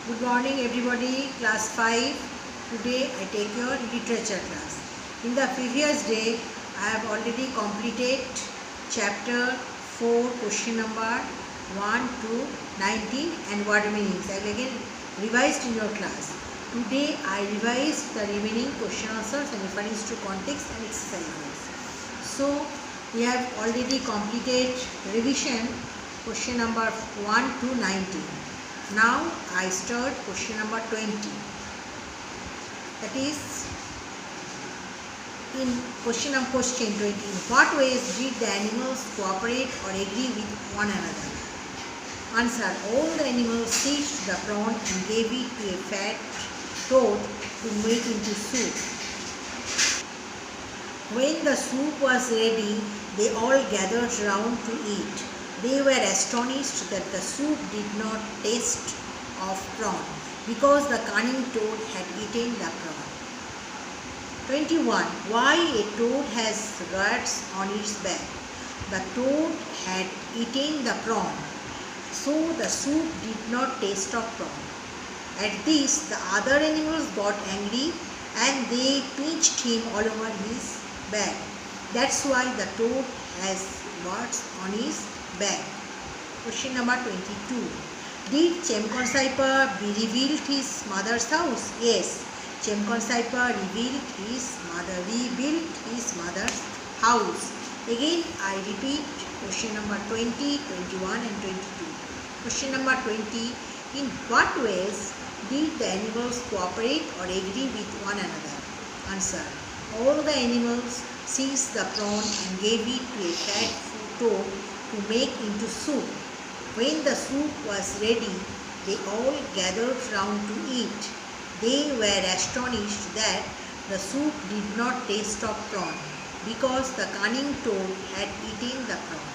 Good morning everybody, class 5. Today I take your literature class. In the previous day, I have already completed chapter 4, question number 1 to 19 and word meanings. I will again revised in your class. Today I revised the remaining question answers and reference to context and exercises. So we have already completed revision question number 1 to 19. Now I start question number 20. That is in question 20. In what ways did the animals cooperate or agree with one another? Answer. All the animals seized the prawn and gave it to a fat toad to make into soup. When the soup was ready, they all gathered round to eat. They were astonished that the soup did not taste of prawn, because the cunning toad had eaten the prawn. 21. Why a toad has rats on its back? The toad had eaten the prawn, so the soup did not taste of prawn. At this, the other animals got angry and they pinched him all over his back. That's why the toad has warts on his back. Question number 22. Did Chimpanzee rebuild his mother's house? Yes, Chimpanzee rebuilt his mother's house. Again, I repeat question number 20, 21 and 22. Question number 20. In what ways did the animals cooperate or agree with one another? Answer. All the animals seized the prawn and gave it to a fat toad to make into soup. When the soup was ready, they all gathered round to eat. They were astonished that the soup did not taste of prawn, because the cunning toad had eaten the prawn.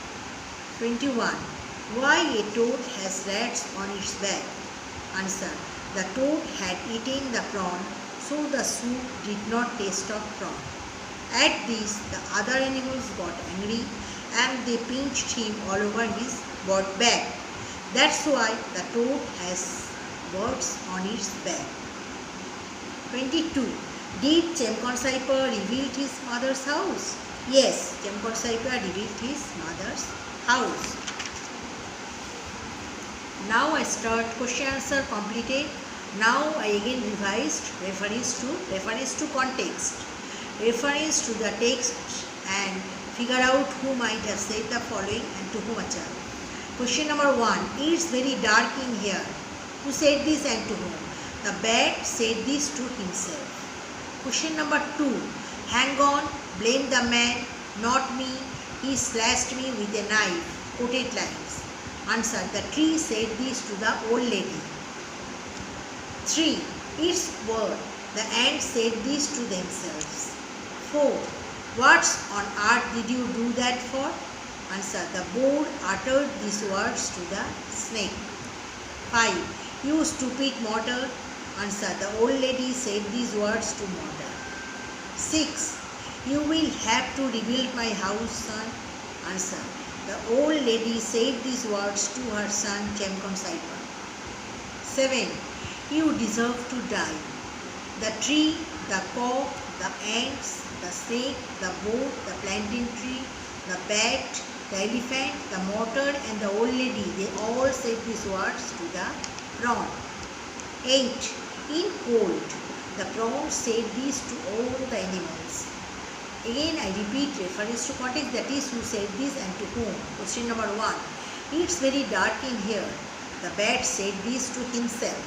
21. Why a toad has rats on its back? Answer. The toad had eaten the prawn, so the soup did not taste of prawn. At this, the other animals got angry and they pinched him all over his back. That's why the toad has warts on its back. 22. Did Chimpanzee rebuild his mother's house? Yes, Chimpanzee rebuilt his mother's house. Now I start question answer completed. Now I again revised reference to context. Reference to the text and figure out who might have said the following and to whom achha. Question number 1. It's very dark in here. Who said this and to whom? The bat said this to himself. Question number 2. Hang on, blame the man, not me. He slashed me with a knife. Quoted lines. Answer. The tree said this to the old lady. 3. It's word. The ants said this to themselves. 4. What on earth did you do that for? Answer. The boar uttered these words to the snake. 5. You stupid mortal. Answer. The old lady said these words to mortal. 6. You will have to rebuild my house, son. Answer. The old lady said these words to her son Chimpanzee. 7. You deserve to die. The tree, the cock, the ants, the snake, the boat, the plantain tree, the bat, the elephant, the mortar and the old lady, they all said these words to the prawn. 8. In cold, the prawn said this to all the animals. Again I repeat reference to context, that is who said this and to whom. Question number 1. It's very dark in here. The bat said this to himself.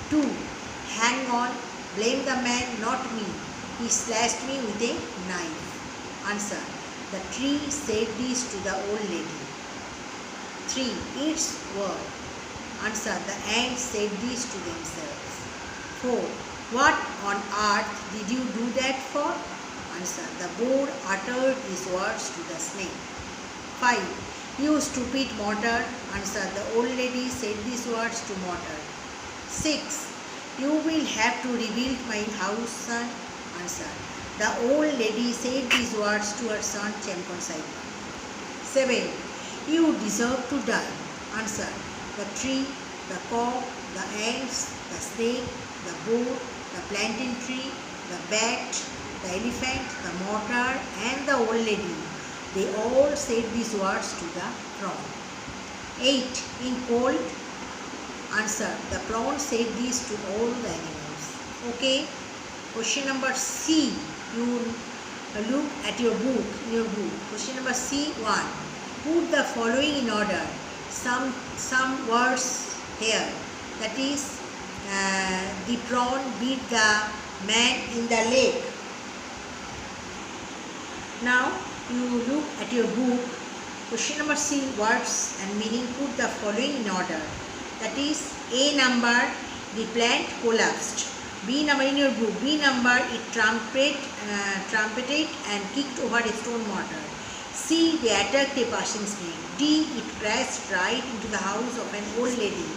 2. Hang on, blame the man, not me. He slashed me with a knife. Answer. The tree said this to the old lady. 3. It's word. Answer. The ants said this to themselves. 4. What on earth did you do that for? Answer. The boar uttered these words to the snake. 5. You stupid mortar. Answer. The old lady said these words to mortar. 6. You will have to rebuild my house, son. Answer. The old lady said these words to her son Chimpanzee. 7. You deserve to die. Answer. The tree the cock, the ants, the snake, the boar, the plantain tree, the bat, the elephant, the mortar, and the old lady. They all said these words to the prawn. 8. In cold, answer. The prawn said these to all the animals. Okay. Question number C. You look at your book. Question number C1. Put the following in order. Some words here. That is, the prawn beat the man in the leg. Now you look at your book. Question number C. Words and meaning. Put the following in order. That is, A number, the plant collapsed. B number in your book. B number, it trumpeted and kicked over a stone mortar. C, they attacked a passing snake. D, it crashed right into the house of an old lady.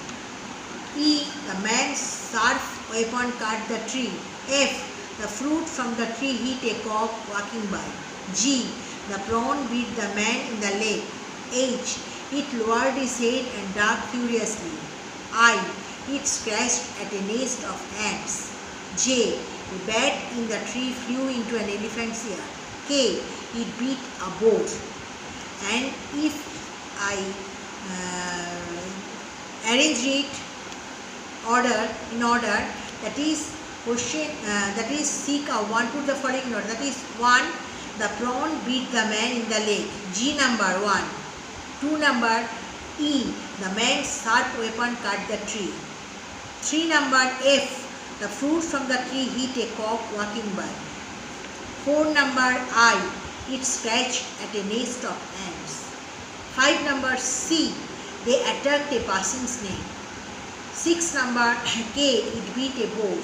E, the man's sharp weapon cut the tree. F, the fruit from the tree hit a cock walking by. G, the prawn beat the man in the leg. H, it lowered his head and dug furiously. I, it scratched at a nest of ants. J, a bat in the tree flew into an elephant's ear. K, it beat a boar. And if I arrange it in order, that is question. That is seek a 1. Put the following in order. That is 1. The prawn beat the man in the leg. G number 1. 2 number E. The man's sharp weapon cut the tree. 3 number F. The fruit from the tree hit a cock walking by. 4 number I. It scratched at a nest of ants. 5 number C. They attacked a passing snake. 6 number K. It beat a boar.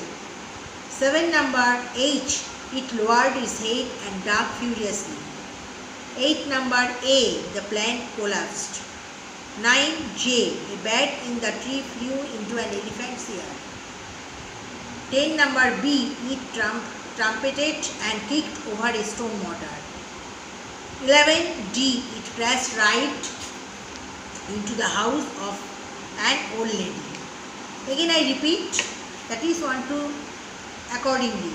7 number H. It lowered his head and dug furiously. 8 number A. The plant collapsed. 9 J. A bat in the tree flew into an elephant's ear. 10 number B. It trumpeted and kicked over a stone mortar. 11 D. It crashed right into the house of an old lady. Again I repeat, that is 1 2 accordingly.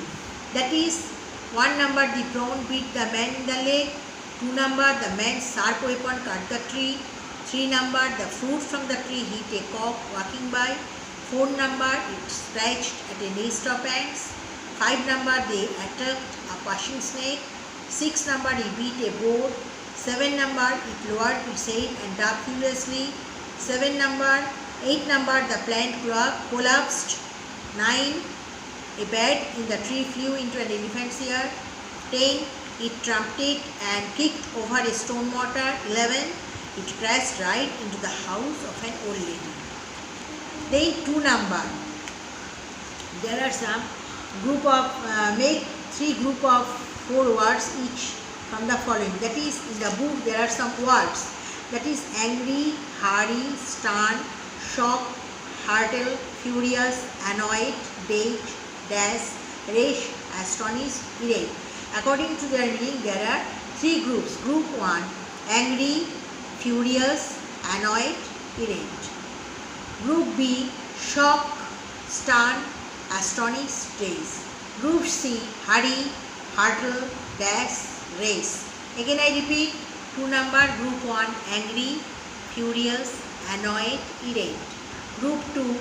That is 1 number, the prawn beat the man in the leg. 2 number, the man's sharp weapon cut the tree. 3 number, the fruit from the tree hit a cock walking by. 4 number, it scratched at a nest of ants. 5 number, they attacked a passing snake. 6 number, he beat a boar. 7 number, it lowered its head and dug furiously. 8 number, the plant collapsed. 9, a bat in the tree flew into an elephant's ear. 10, it trumpeted and kicked over a stone mortar. 11, it crashed right into the house of an old lady. Then 2 number. There are some group of, make 3 group of 4 words each from the following. That is, in the book there are some words. That is angry, hurry, stun, shock, startle, furious, annoyed, dazed, dash, rage, astonished, irate. According to their meaning, there are 3 groups. Group 1, angry, furious, annoyed, irate. Group B, shock, stun, astonished, daze. Group C, hurry, hurtle, dash, race. Again I repeat, 2 number. Group 1, angry, furious, annoyed, irate. Group 2,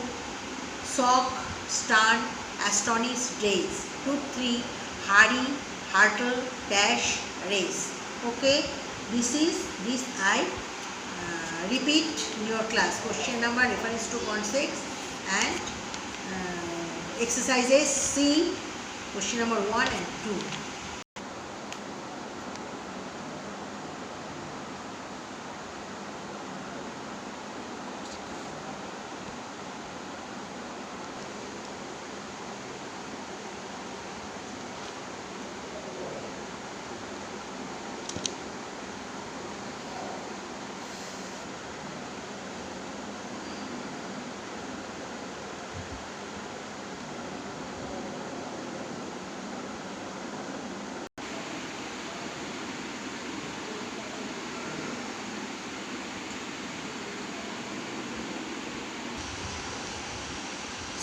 shock, stun, astonished, daze. Group 3, hurry, hurtle, dash, race. Okay, this I repeat in your class. Question number reference to concepts and exercises C, question number 1 and 2.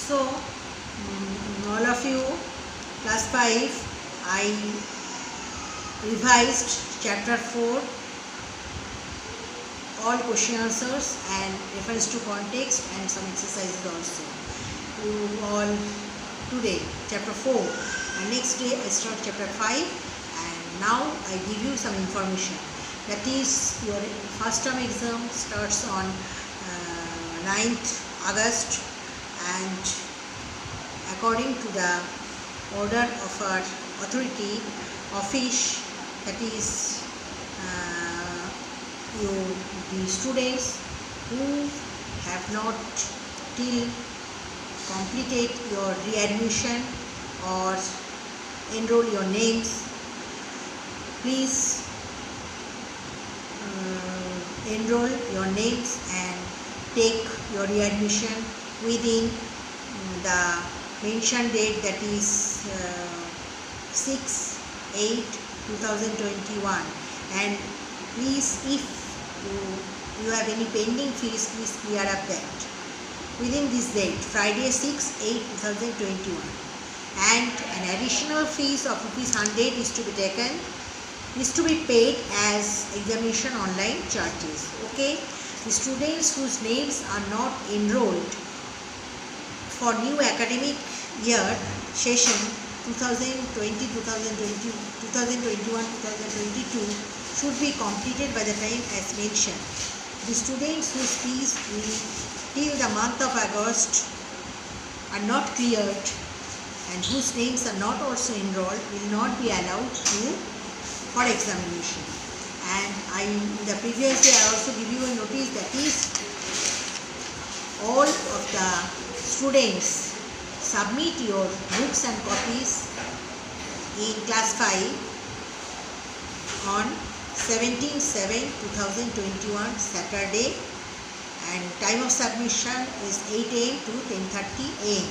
So all of you, class 5, I revised chapter 4, all question answers and reference to context and some exercises also. You all today chapter 4 and next day I start chapter 5, and now I give you some information. That is, your first term exam starts on 9th August, and according to the order of our authority, office, that is the students who have not till completed your readmission or enroll your names, please enroll your names and take your readmission within the mentioned date, that is 6/8/2021. And please, if you have any pending fees, please clear up that within this date, Friday 6/8/2021. And an additional fees of ₹100 is to be taken, is to be paid as examination online charges. Okay, the students whose names are not enrolled for new academic year session 2021-2022 should be completed by the time as mentioned. The students whose fees till the month of August are not cleared and whose names are not also enrolled will not be allowed for examination. And in the previous day I also give you a notice, that is, all of the students submit your books and copies in class 5 on 17/7/2021 Saturday, and time of submission is 8 AM to 10:30 AM.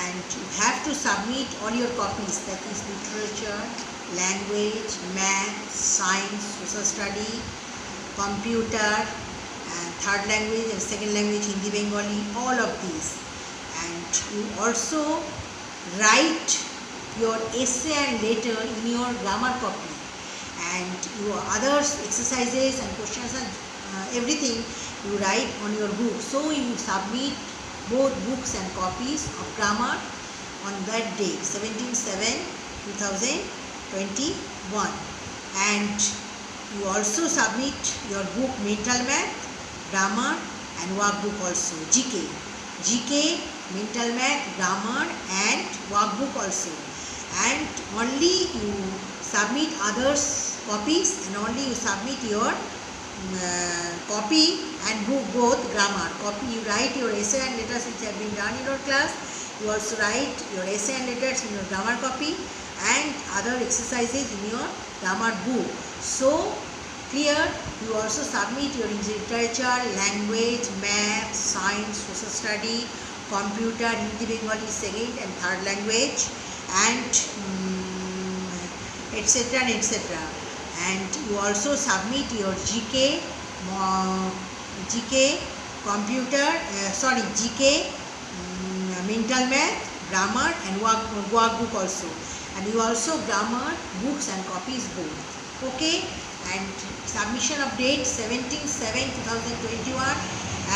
And you have to submit all your copies, that is literature, language, math, science, social study, computer, and third language and second language Hindi, Bengali, all of these. And you also write your essay and letter in your grammar copy, and your other exercises and questions and everything you write on your book. So you submit both books and copies of grammar on that day, 17/7/2021. And you also submit your book mental math, grammar and workbook also, GK, mental math, grammar and workbook also. And only you submit others copies, and only you submit your copy and book, both grammar copy. You write your essay and letters which have been done in your class. You also write your essay and letters in your grammar copy and other exercises in your grammar book. So clear. You also submit your literature, language, math, science, social study, computer, Hindi, Bengali, second and third language, and etc. and etc. And you also submit your GK computer, GK, mental math, grammar and workbook also. And you also grammar books and copies both. Okay, and submission of date 17/7/2021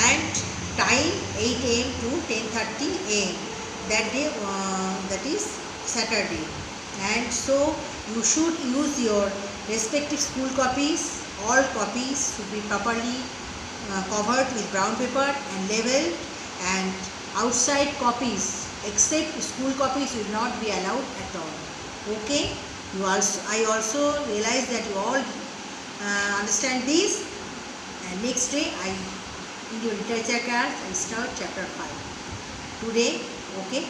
and time 8 AM to 10:30 AM that day, that is Saturday. And so you should use your respective school copies. All copies should be properly covered with brown paper and labeled, and outside copies except school copies will not be allowed at all. Okay, I also realize that you all understand this, and next day in your literature class I start chapter 5 today. Okay.